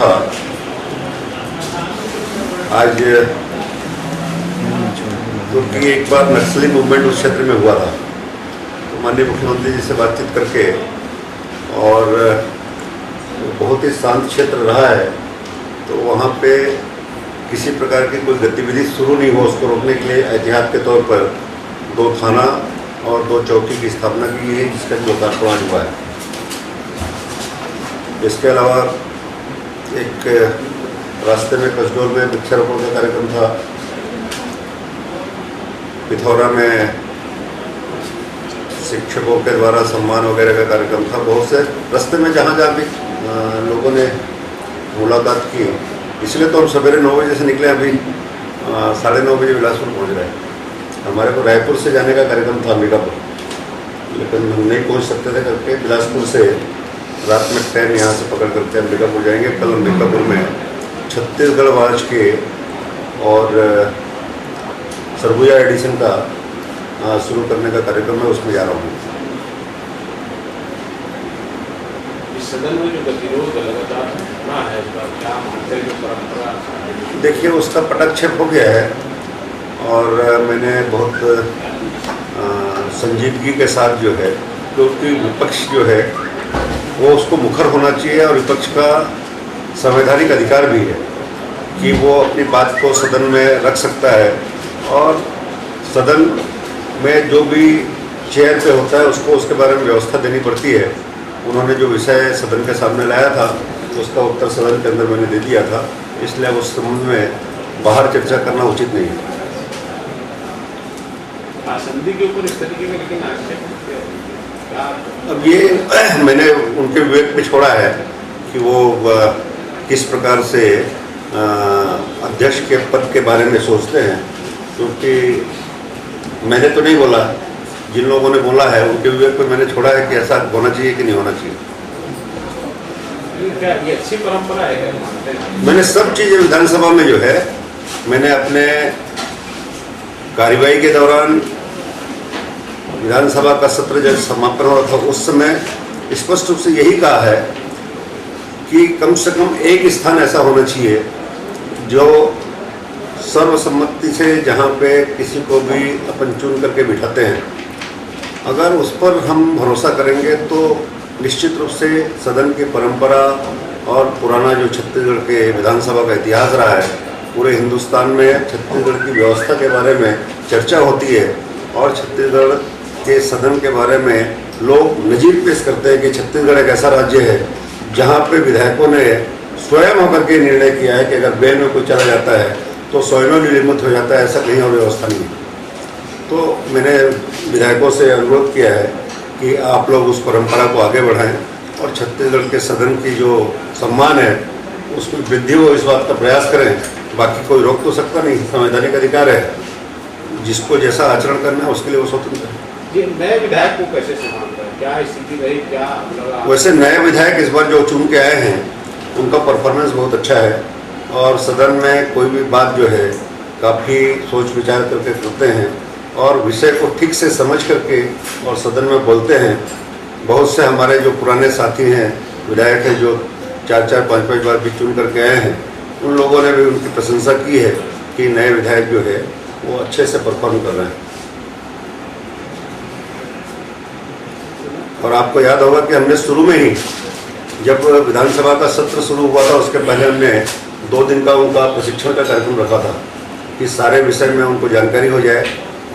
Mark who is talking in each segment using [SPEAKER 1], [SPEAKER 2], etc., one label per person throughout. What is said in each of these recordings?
[SPEAKER 1] था। आज क्योंकि एक बार नक्सली मूवमेंट उस क्षेत्र में हुआ था, तो माननीय मुख्यमंत्री जी से बातचीत करके, और बहुत ही शांत क्षेत्र रहा है, तो वहाँ पे किसी प्रकार की कोई गतिविधि शुरू नहीं हो, उसको रोकने के लिए एहतियात के तौर पर 2 थाना और 2 चौकी की स्थापना की गई है, जिसका लोकार्पण आज हुआ है। इसके अलावा एक रास्ते में कसडोल में वृक्षारोपण का कार्यक्रम था, पिथौरा में शिक्षकों के द्वारा सम्मान वगैरह का कार्यक्रम था। बहुत से रास्ते में जहाँ जहाँ भी लोगों ने मुलाकात की, इसलिए तो हम सवेरे 9 बजे से निकले, अभी 9:30 बजे बिलासपुर पहुँच रहे हैं। हमारे को रायपुर से जाने का कार्यक्रम था अंबिकापुर, लेकिन हम नहीं पहुँच सकते थे करके बिलासपुर से रात में ट्रेन यहाँ से पकड़ करके अंबिकापुर जाएंगे। कल अंबिकापुर में छत्तीसगढ़ वाच के और सरगुजा एडिशन का शुरू करने का कार्यक्रम है, उसमें जा रहा हूँ।
[SPEAKER 2] इस सदन में जो गतिरोध लगातार होना है, क्या मानते हैं, जो परंपरा?
[SPEAKER 1] देखिए, उसका पटाक्षेप हो गया है, और मैंने बहुत संजीदगी के साथ जो है, क्योंकि विपक्ष जो है वो उसको मुखर होना चाहिए, और विपक्ष का संवैधानिक अधिकार भी है कि वो अपनी बात को सदन में रख सकता है, और सदन में जो भी चेयर पे होता है उसको उसके बारे में व्यवस्था देनी पड़ती है। उन्होंने जो विषय सदन के सामने लाया था, उसका उत्तर सदन के अंदर मैंने दे दिया था, इसलिए उस संबंध में बाहर चर्चा करना उचित नहीं है।
[SPEAKER 2] आसंदी के ऊपर इस तरीके में लेकिन आक्षेप,
[SPEAKER 1] अब ये मैंने उनके विवेक पे छोड़ा है कि वो किस प्रकार से अध्यक्ष के पद के बारे में सोचते हैं, क्योंकि मैंने तो नहीं बोला, जिन लोगों ने बोला है उनके विवेक पे मैंने छोड़ा है कि ऐसा होना चाहिए कि नहीं होना चाहिए।
[SPEAKER 2] क्या ये अच्छी परंपरा है?
[SPEAKER 1] मैंने सब चीज़ें विधानसभा में जो है, मैंने अपने कार्यवाही के दौरान विधानसभा का सत्र जब समापन हो रहा था, उस समय स्पष्ट रूप से यही कहा है कि कम से कम एक स्थान ऐसा होना चाहिए जो सर्वसम्मति से, जहाँ पे किसी को भी अपन चुन करके बिठाते हैं, अगर उस पर हम भरोसा करेंगे तो निश्चित रूप से सदन की परंपरा और पुराना जो छत्तीसगढ़ के विधानसभा का इतिहास रहा है, पूरे हिंदुस्तान में छत्तीसगढ़ की व्यवस्था के बारे में चर्चा होती है, और छत्तीसगढ़ के सदन के बारे में लोग नजीर पेश करते हैं कि छत्तीसगढ़ एक ऐसा राज्य है जहाँ पे विधायकों ने स्वयं होकर के निर्णय किया है कि अगर बेल में कोई चला जाता है तो स्वयं निर्मित हो जाता है, ऐसा कहीं और व्यवस्था नहीं है। तो मैंने विधायकों से अनुरोध किया है कि आप लोग उस परंपरा को आगे बढ़ाएं, और छत्तीसगढ़ के सदन की जो सम्मान है उसमें वृद्धि हो, इस बात का प्रयास करें। बाकी कोई रोक तो सकता नहीं, संवैधानिक अधिकार है, जिसको जैसा आचरण करना है उसके लिए वो स्वतंत्र है।
[SPEAKER 2] ये नए विधायक को कैसे संभालता है, क्या स्थिति रही, क्या लगा?
[SPEAKER 1] वैसे नए विधायक इस बार जो चुन के आए हैं उनका परफॉर्मेंस बहुत अच्छा है, और सदन में कोई भी बात जो है काफ़ी सोच विचार करके करते हैं, और विषय को ठीक से समझ करके और सदन में बोलते हैं। बहुत से हमारे जो पुराने साथी हैं, विधायक हैं, जो 4-4, 5-5 बार भी चुन करके आए हैं, उन लोगों ने भी उनकी प्रशंसा की है कि नए विधायक जो है वो अच्छे से परफॉर्म कर रहे हैं। और आपको याद होगा कि हमने शुरू में ही, जब विधानसभा का सत्र शुरू हुआ था, उसके पहले हमने 2 दिन का उनका प्रशिक्षण का कार्यक्रम रखा था कि सारे विषय में उनको जानकारी हो जाए।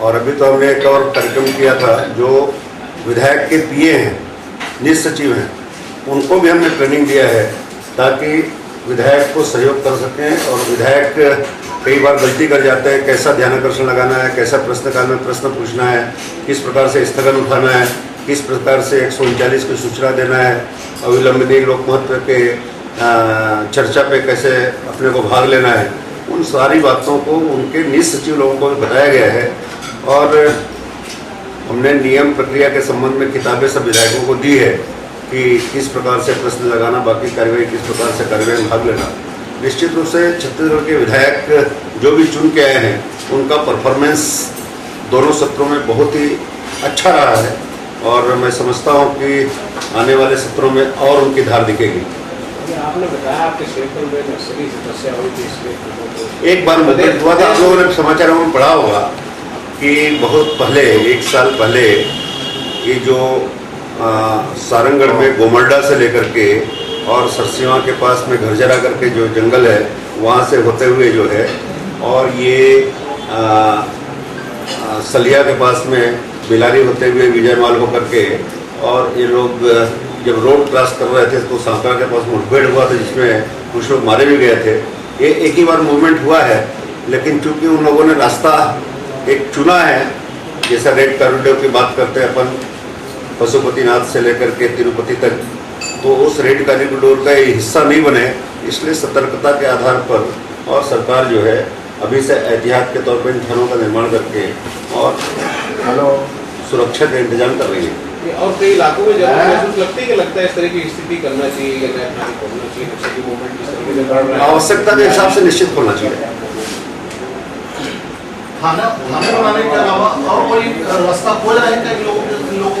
[SPEAKER 1] और अभी तो हमने एक और कार्यक्रम किया था, जो विधायक के पीए हैं, निज सचिव हैं, उनको भी हमने ट्रेनिंग दिया है ताकि विधायक को सहयोग कर सकें। और विधायक कई बार गलती कर जाते हैं, कैसा ध्यानाकर्षण लगाना है, कैसा प्रश्नकाल में प्रश्न पूछना है, किस प्रकार से स्थगन उठाना है, किस प्रकार से 139 की सूचना देना है, अविलंबनीय लोक महत्व के चर्चा पे कैसे अपने को भाग लेना है, उन सारी बातों को उनके निज सचिव लोगों को बताया गया है। और हमने नियम प्रक्रिया के संबंध में किताबें सब विधायकों को दी है कि किस प्रकार से प्रश्न लगाना, बाकी कार्यवाही किस प्रकार से कार्यवाही में भाग लेना। निश्चित रूप से छत्तीसगढ़ के विधायक जो भी चुन के आए हैं, उनका परफॉर्मेंस दोनों सत्रों में बहुत ही अच्छा रहा है, और मैं समझता हूँ कि आने वाले सत्रों में और उनकी धार दिखेगी।
[SPEAKER 2] अभी आपने बताया आपके क्षेत्र में नक्सली समस्या हुई थी, इसलिए
[SPEAKER 1] एक बार मुद्दा हुआ था, आप लोगों ने समाचारों में पढ़ा होगा कि बहुत पहले, 1 साल पहले, ये जो सारंगढ़ में गोमल्डा से लेकर के और सरसीवा के पास में घरजरा करके जो जंगल है, वहाँ से होते हुए जो है, और ये सलिया के पास में बिलारी होते हुए विजय माल होकर के, और ये लोग जब रोड क्रॉस कर रहे थे तो सांकरा के पास मुठभेड़ हुआ था, जिसमें कुछ लोग मारे भी गए थे। ये एक ही बार मूवमेंट हुआ है, लेकिन चूंकि उन लोगों ने रास्ता एक चुना है, जैसा रेड कॉरिडोर की बात करते हैं अपन, पशुपतिनाथ से लेकर के तिरुपति तक, तो उस रेड कॉरिडोर का ये हिस्सा नहीं बने, इसलिए सतर्कता के आधार पर और सरकार जो है अभी से एहतियात के तौर पर इन थानों का निर्माण करके और सुरक्षा का इंतजाम कर रही है।
[SPEAKER 2] और कई इलाकों में जरूरत महसूस लगता है इस तरह की स्थिति करना चाहिए या नया थाने खोलना चाहिए, नक्सली मूवमेंट इस तरीके से बढ़ रहा है,
[SPEAKER 1] आवश्यकता के हिसाब से निश्चित होना चाहिए।
[SPEAKER 3] थाना बनाने के अलावा और कोई रास्ता खोल रहे हैं लोगों को?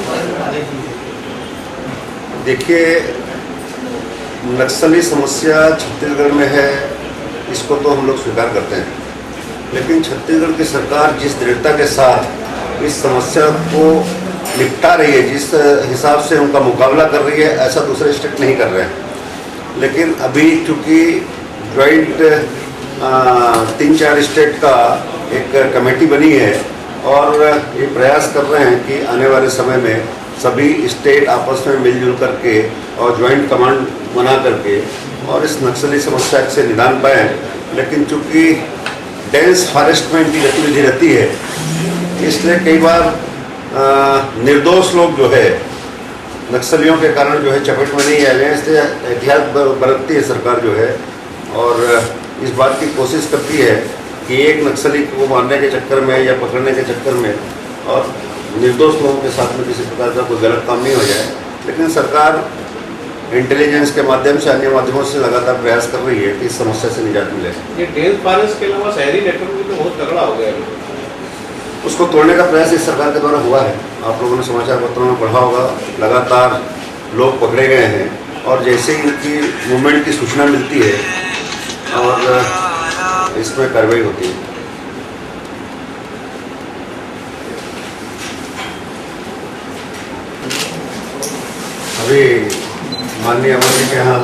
[SPEAKER 1] देखिए, नक्सली समस्या छत्तीसगढ़ में है, इसको तो हम लोग स्वीकार करते हैं, लेकिन छत्तीसगढ़ की सरकार जिस दृढ़ता के साथ इस समस्या को निपटा रही है, जिस हिसाब से उनका मुकाबला कर रही है, ऐसा दूसरे स्टेट नहीं कर रहे हैं। लेकिन अभी चूँकि ज्वाइंट 3-4 स्टेट का एक कमेटी बनी है और ये प्रयास कर रहे हैं कि आने वाले समय में सभी स्टेट आपस में मिलजुल करके और ज्वाइंट कमांड बना करके और इस नक्सली समस्या से निदान पाएँ। लेकिन चूँकि डेंस फॉरेस्ट में इनकी गतिविधि रहती है, इसलिए कई बार निर्दोष लोग जो है नक्सलियों के कारण जो है चपेट में नहीं आए हैं, इसलिए एहतियात बरतती है सरकार जो है, और इस बात की कोशिश करती है कि एक नक्सली को मारने के चक्कर में या पकड़ने के चक्कर में और निर्दोष लोगों के साथ में किसी प्रकार का कोई गलत काम नहीं हो जाए। लेकिन सरकार इंटेलिजेंस के माध्यम से, अन्य माध्यमों से लगातार प्रयास कर रही है कि इस समस्या से निजात मिले।
[SPEAKER 2] ये डेंस फॉरेस्ट के अलावा शहरी नेटवर्क भी तो बहुत तगड़ा हो गया है,
[SPEAKER 1] उसको तोड़ने का प्रयास इस सरकार के द्वारा हुआ है। आप लोगों ने समाचार पत्रों में पढ़ा होगा, लगातार लोग पकड़े गए हैं, और जैसे ही इनकी मूवमेंट की सूचना मिलती है और इसमें कार्रवाई होती है। अभी माननीय अमर जी के यहाँ